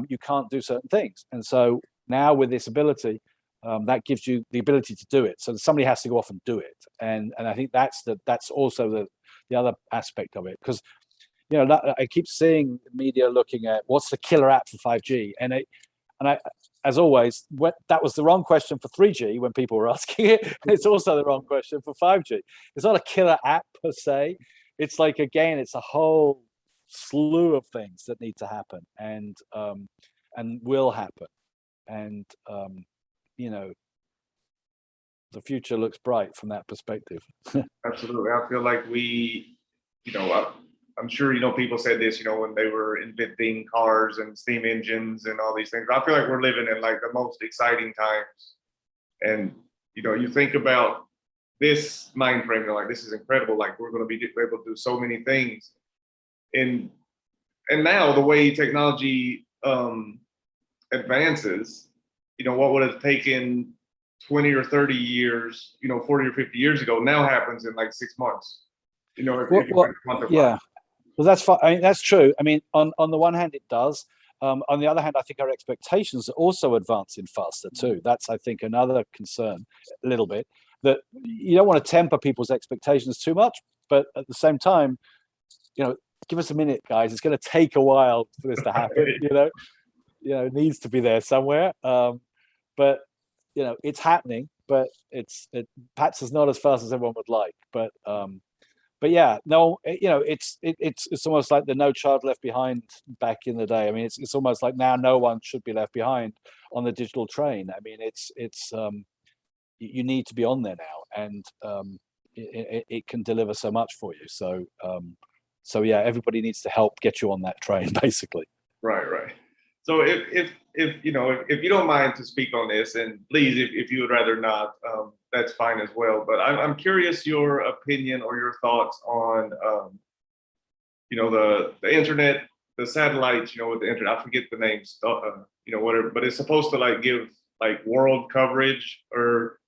you can't do certain things. And so now with this ability, that gives you the ability to do it. So somebody has to go off and do it. And I think that's also the other aspect of it, because, you know, I keep seeing media looking at what's the killer app for 5G, and I, as always, that was the wrong question for 3G when people were asking it. It's also the wrong question for 5G. It's not a killer app per se. It's like, again, it's a whole slew of things that need to happen and will happen. And you know, the future looks bright from that perspective.
Absolutely. I feel like we, you know, I'm sure, you know, people said this, you know, when they were inventing cars and steam engines and all these things. I feel like we're living in like the most exciting times. And, you know, you think about this mind frame, you're like, this is incredible. Like, we're going to be able to do so many things. And now the way technology advances, you know, what would have taken 20 or 30 years, you know, 40 or 50 years ago, now happens in like 6 months. You know, if you quantify.
Yeah. Well, that's fine. I mean, that's true. I mean, on the one hand, it does. On the other hand, I think our expectations are also advancing faster too. That's, I think, another concern a little bit, that you don't want to temper people's expectations too much, but at the same time, give us a minute, guys. It's going to take a while for this to happen. It needs to be there somewhere. But it's happening, but perhaps it's not as fast as everyone would like. But yeah, no, it's almost like the No Child Left Behind back in the day. I mean, it's almost like now no one should be left behind on the digital train. I mean, you need to be on there now, and it can deliver so much for you. So yeah, everybody needs to help get you on that train, basically.
Right. So if you don't mind to speak on this, and please, if you would rather not, that's fine as well. But I'm curious your opinion or your thoughts on, the internet, the satellites, with the internet. I forget the names, whatever. But it's supposed to like give like world coverage or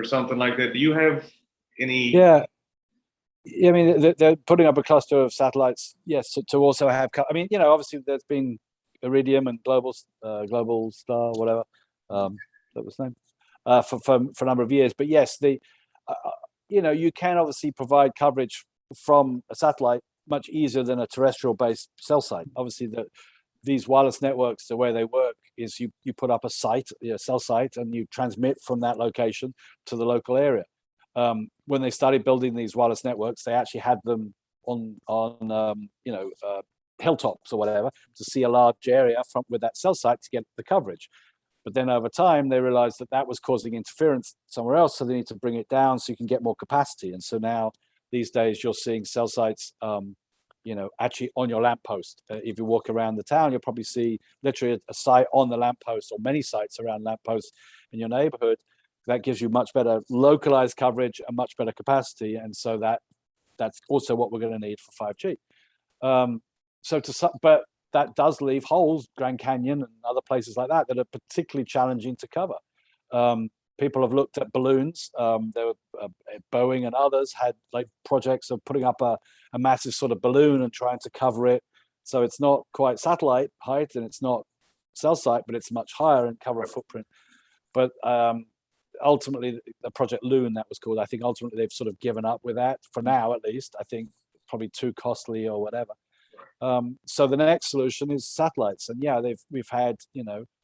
something like that. Do you have any?
Yeah. I mean, they're putting up a cluster of satellites, yes, to also have. I mean, obviously there's been Iridium and Global Star, whatever that was named, for a number of years. But yes, you can obviously provide coverage from a satellite much easier than a terrestrial-based cell site. Obviously, these wireless networks, the way they work is you put up a site, a cell site, and you transmit from that location to the local area. When they started building these wireless networks, they actually had them on hilltops or whatever to see a large area with that cell site to get the coverage. But then over time, they realized that was causing interference somewhere else, so they need to bring it down so you can get more capacity. And so now, these days, you're seeing cell sites, actually on your lamppost. If you walk around the town, you'll probably see literally a site on the lamppost, or many sites around lampposts in your neighborhood. That gives you much better localized coverage and much better capacity. And so that's also what we're going to need for 5G. But that does leave holes, Grand Canyon and other places like that are particularly challenging to cover. People have looked at balloons. Boeing and others had like projects of putting up a massive sort of balloon and trying to cover it. So it's not quite satellite height and it's not cell site, but it's much higher and cover a footprint. But ultimately, the Project Loon, that was called, I think ultimately they've sort of given up with that for now, at least. I think probably too costly or whatever. So the next solution is satellites, and yeah, we've had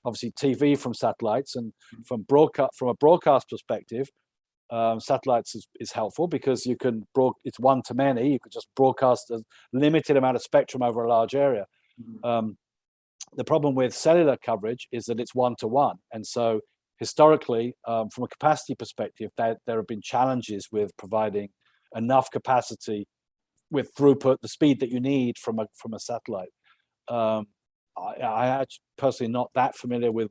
obviously TV from satellites, and from a broadcast perspective, satellites is helpful because you can it's one to many. You could just broadcast a limited amount of spectrum over a large area. The problem with cellular coverage is that it's one to one, and so historically, from a capacity perspective, there have been challenges with providing enough capacity with throughput, the speed that you need from a satellite. I actually personally not that familiar with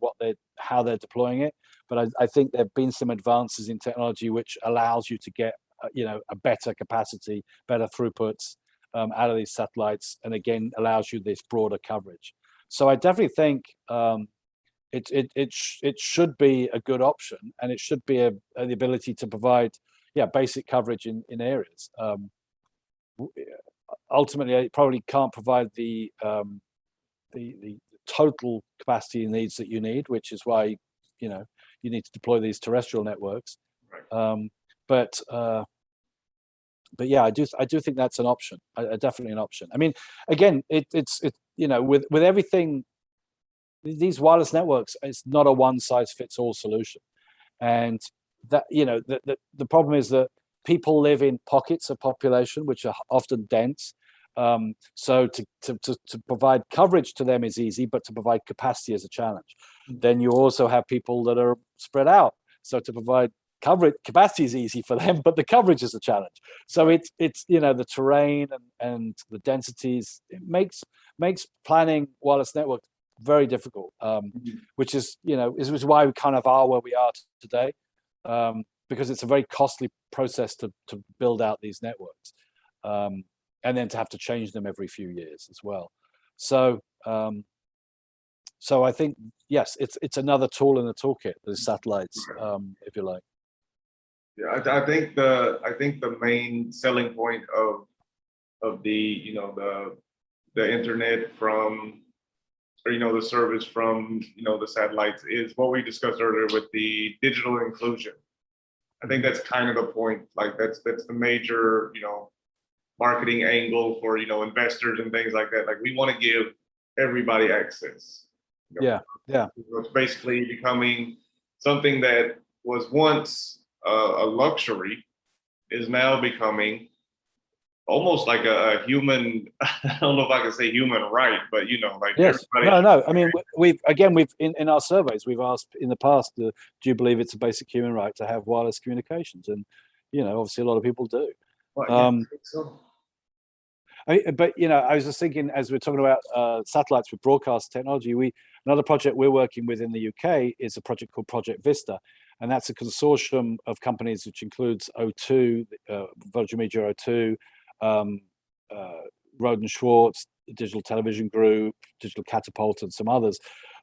how they're deploying it, but I think there have been some advances in technology which allows you to get a better capacity, better throughputs out of these satellites, and again allows you this broader coverage. So I definitely think it should be a good option, and it should be the ability to provide basic coverage in areas. Ultimately, it probably can't provide the total capacity needs that you need, which is why you need to deploy these terrestrial networks.
Right.
But yeah, I do think that's an option. Definitely an option. I mean, again, it's with everything, these wireless networks, it's not a one size fits all solution, and that the problem is that people live in pockets of population which are often dense. So to provide coverage to them is easy, but to provide capacity is a challenge. Then you also have people that are spread out. So to provide capacity is easy for them, but the coverage is a challenge. So it's the terrain and the densities, it makes planning wireless network very difficult, which is why we kind of are where we are today. Because it's a very costly process to build out these networks, and then to have to change them every few years as well. So I think yes, it's another tool in the toolkit. The satellites, if you like.
Yeah, I think the main selling point of of the internet from, or the service from the satellites is what we discussed earlier with the digital inclusion. I think that's kind of the point. Like that's the major marketing angle for investors and things like that. Like we want to give everybody access.
Yeah, yeah.
It's basically becoming something that was once a luxury is now becoming almost like a human. I don't know if I can say human right, but like
yes, no. I mean, we've in our surveys we've asked in the past, do you believe it's a basic human right to have wireless communications? And obviously a lot of people do.
Well, yeah, I think so.
But I was just thinking, as we're talking about satellites with broadcast technology, another project we're working with in the UK is a project called Project Vista, and that's a consortium of companies which includes O2, Virgin Media O2, Roden Schwartz, Digital Television Group, Digital Catapult, and some others.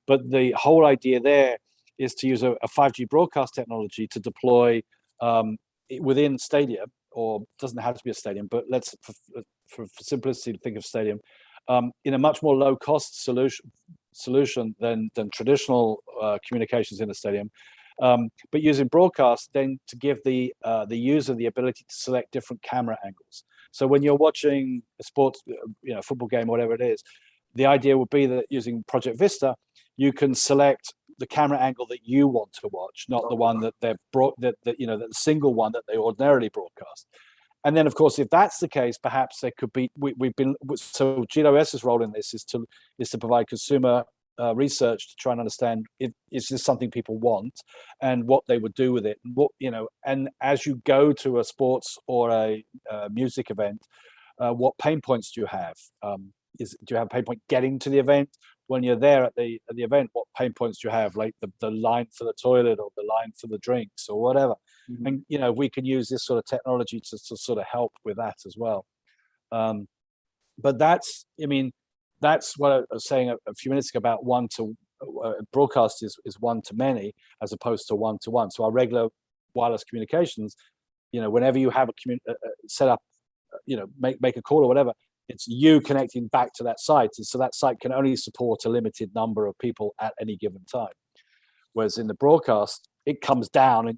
But the whole idea there is to use a 5G broadcast technology to deploy within stadium, or doesn't have to be a stadium, but let's for simplicity think of stadium in a much more low cost solution than traditional communications in a stadium, but using broadcast then to give the user the ability to select different camera angles. So when you're watching a sports, football game, whatever it is, the idea would be that using Project Vista, you can select the camera angle that you want to watch, not the one that they're the single one that they ordinarily broadcast. And then, of course, if that's the case, perhaps there could be. So GWS's role in this is to provide consumer research to try and understand is this something people want and what they would do with it. And as you go to a sports or a music event, what pain points do you have? Do you have a pain point getting to the event? When you're there at the event, what pain points do you have, like the line for the toilet or the line for the drinks or whatever? Mm-hmm. And we can use this sort of technology to sort of help with that as well. But that's what I was saying a few minutes ago about broadcast is one to many as opposed to one to one. So our regular wireless communications, whenever you have a set up, make a call or whatever, it's you connecting back to that site. And so that site can only support a limited number of people at any given time. Whereas in the broadcast, it comes down and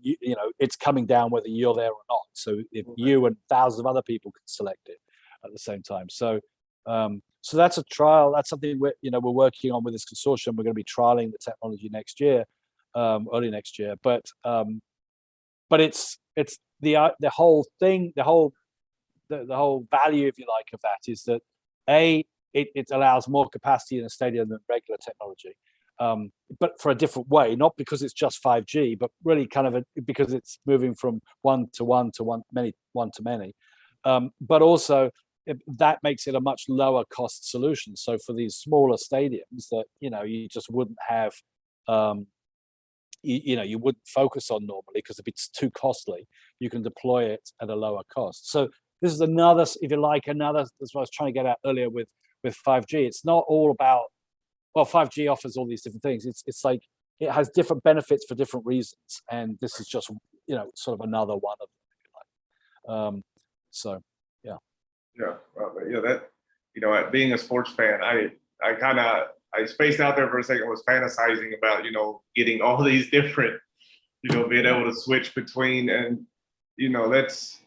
it's coming down whether you're there or not. So if you and thousands of other people can select it at the same time. So so that's a trial. That's something we're working on with this consortium. We're going to be trialing the technology next year, early next year. But it's the whole thing, the whole value, if you like, of that is that it allows more capacity in a stadium than regular technology, but for a different way, not because it's just 5G, but really kind of because it's moving from one to many, but also that makes it a much lower cost solution. So for these smaller stadiums that you just wouldn't have, you wouldn't focus on normally because if it's too costly, you can deploy it at a lower cost. So this is another, if you like, that's what I was trying to get at earlier with 5G. It's not all about, 5G offers all these different things. It's like it has different benefits for different reasons, and this is just sort of another one of them, if you like. So yeah.
Yeah, that being a sports fan, I spaced out there for a second, was fantasizing about getting all these different, being able to switch between, and that's.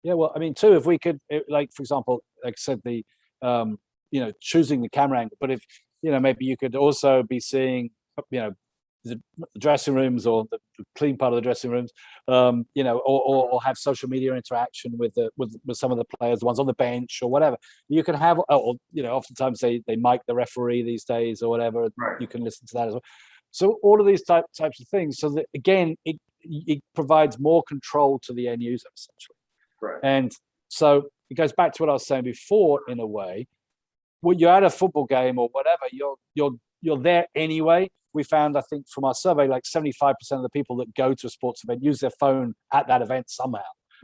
Yeah, well, I mean, too, if we could, like, for example, like I said, the, choosing the camera angle, but if, maybe you could also be seeing, the dressing rooms or the clean part of the dressing rooms, or have social media interaction with some of the players, the ones on the bench or whatever. You can have, oftentimes they mic the referee these days or whatever. Right. You can listen to that as well. So all of these types of things, so that again, it provides more control to the end user essentially.
Right.
And so it goes back to what I was saying before, in a way. When you're at a football game or whatever, you're there anyway. We found, I think, from our survey, like 75% of the people that go to a sports event use their phone at that event somehow,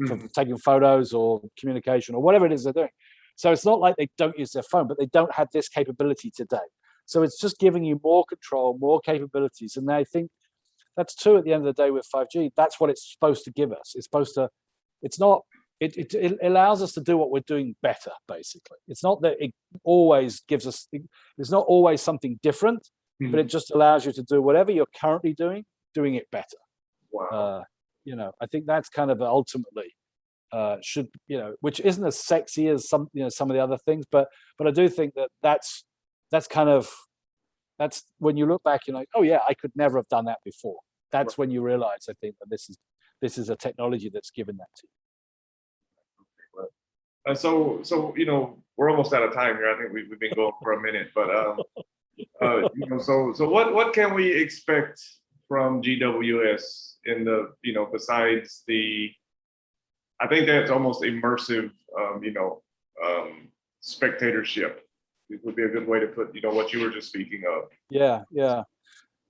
for taking photos or communication or whatever it is they're doing. So it's not like they don't use their phone, but they don't have this capability today. So it's just giving you more control, more capabilities. And I think that's true at the end of the day with 5G. That's what it's supposed to give us. It's not it allows us to do what we're doing better. Basically, it's not that it always gives us. It's not always something different, but it just allows you to do whatever you're currently doing it better.
Wow.
I think that's kind of ultimately should, which isn't as sexy as some of the other things, but I do think that's when you look back, you're like, oh yeah, I could never have done that before. That's when you realize, I think, that this is a technology that's given that to you.
So we're almost out of time here. I think we've been going for a minute, but so what can we expect from GWS in the besides the, I think that's almost immersive spectatorship. It would be a good way to put what you were just speaking of.
Yeah.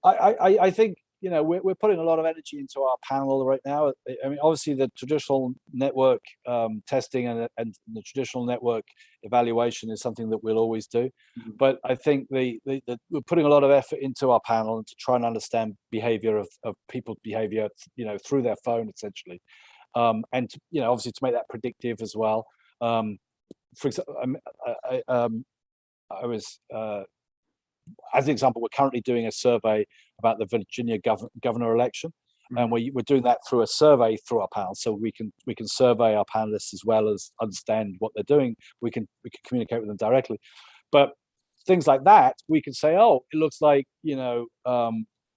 I think we're putting a lot of energy into our panel right now. I mean, obviously the traditional network testing and the traditional network evaluation is something that we'll always do. But I think we're putting a lot of effort into our panel and to try and understand behavior of people's behavior, through their phone essentially, and obviously to make that predictive as well. For example, I was. As an example, we're currently doing a survey about the Virginia governor election, and we're doing that through a survey through our panel, so we can survey our panelists as well as understand what they're doing. We can communicate with them directly, but things like that, we can say, oh, it looks like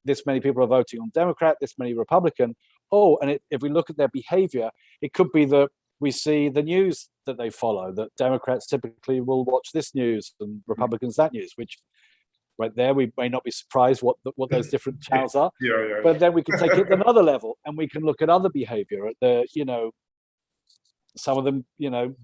this many people are voting on Democrat, this many Republican. Oh, and if we look at their behavior, it could be that we see the news that they follow, that Democrats typically will watch this news and Republicans that news, which right there, we may not be surprised what those different channels are.
Yeah.
But then we can take it to another level, and we can look at other behavior. Some of them,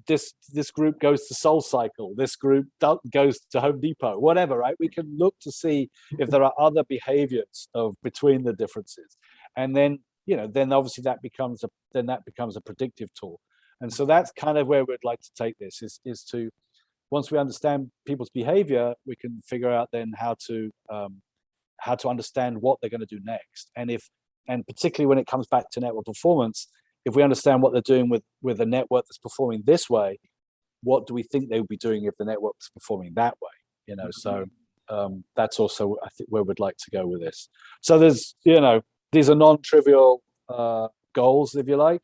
this group goes to Soul Cycle, this group goes to Home Depot, whatever. Right? We can look to see if there are other behaviors between the differences, and then then obviously that becomes a predictive tool. And so that's kind of where we'd like to take this. Is to, once we understand people's behavior, we can figure out then how to understand what they're going to do next. And particularly when it comes back to network performance, if we understand what they're doing with a network that's performing this way, what do we think they would be doing if the network's performing that way? So that's also, I think, where we'd like to go with this. So there's, these are non-trivial goals, if you like,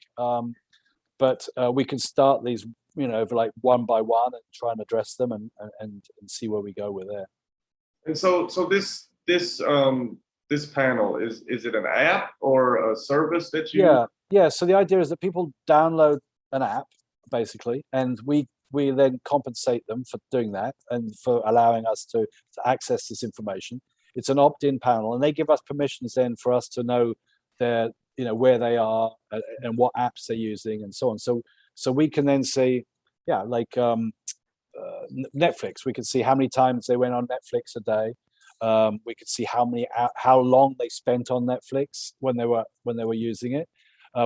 but we can start these like one by one and try and address them and see where we go with it.
And so this panel, is it an app or a service that you?
Yeah. So the idea is that people download an app basically, and we then compensate them for doing that and for allowing us to access this information. It's an opt-in panel, and they give us permissions then for us to know their where they are and what apps they're using and so on. So we can then see, like Netflix. We can see how many times they went on Netflix a day. We could see how long they spent on Netflix when they were using it.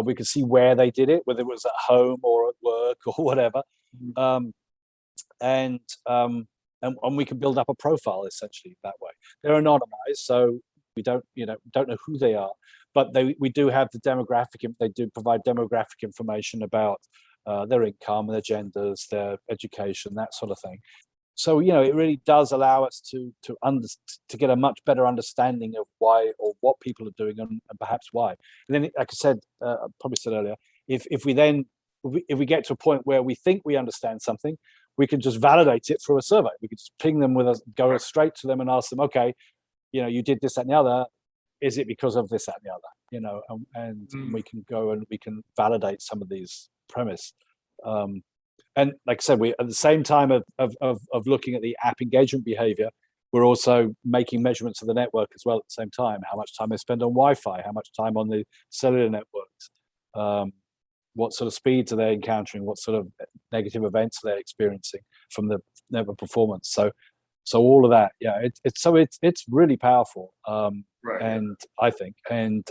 We could see where they did it, whether it was at home or at work or whatever. And we can build up a profile essentially that way. They're anonymized, so we don't know who they are, but we do have the demographic. They do provide demographic information about their income, their genders, their education, that sort of thing. So it really does allow us to get a much better understanding of why or what people are doing and perhaps why. And then, like I said, probably said earlier, if we get to a point where we think we understand something, we can just validate it through a survey. We could just ping them go straight to them and ask them, okay, you did this, that, and the other. Is it because of this, that, and the other? And we can go and we can validate some of these premise. And like I said, we at the same time of looking at the app engagement behavior, we're also making measurements of the network as well at the same time. How much time they spend on Wi-Fi, how much time on the cellular networks, what sort of speeds are they encountering, what sort of negative events are they experiencing from the network performance. So all of that, it's really powerful.
Right.
And I think, if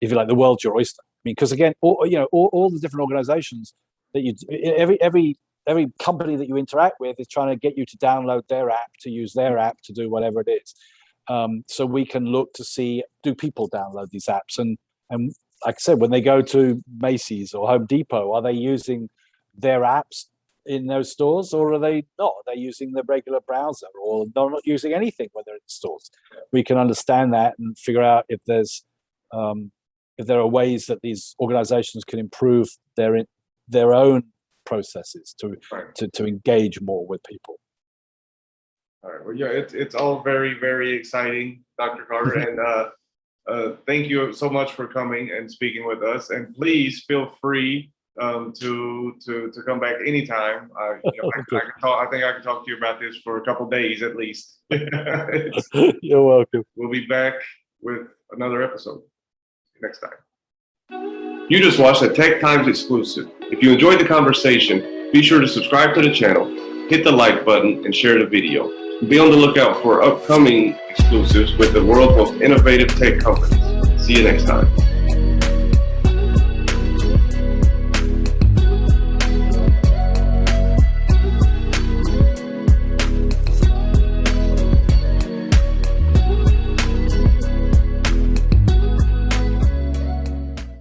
you like, the world's your oyster. I mean, because again, all the different organizations that every company that you interact with is trying to get you to download their app, to use their app to do whatever it is. So we can look to see, do people download these apps, and like I said, when they go to Macy's or Home Depot, are they using their apps in those stores, or are they not? Are they using the regular browser, or they're not using anything when they're in stores? We can understand that and figure out if there are ways that these organizations can improve their own processes to engage more with people.
All right. Well, yeah, it's all very, very exciting, Dr. Carter, and thank you so much for coming and speaking with us. And please feel free to come back anytime. I think I can talk to you about this for a couple of days at least.
You're welcome.
We'll be back with another episode next time. You just watched a Tech Times exclusive. If you enjoyed the conversation, be sure to subscribe to the channel, hit the like button, and share the video. Be on the lookout for upcoming exclusives with the world's most innovative tech companies. See you next time.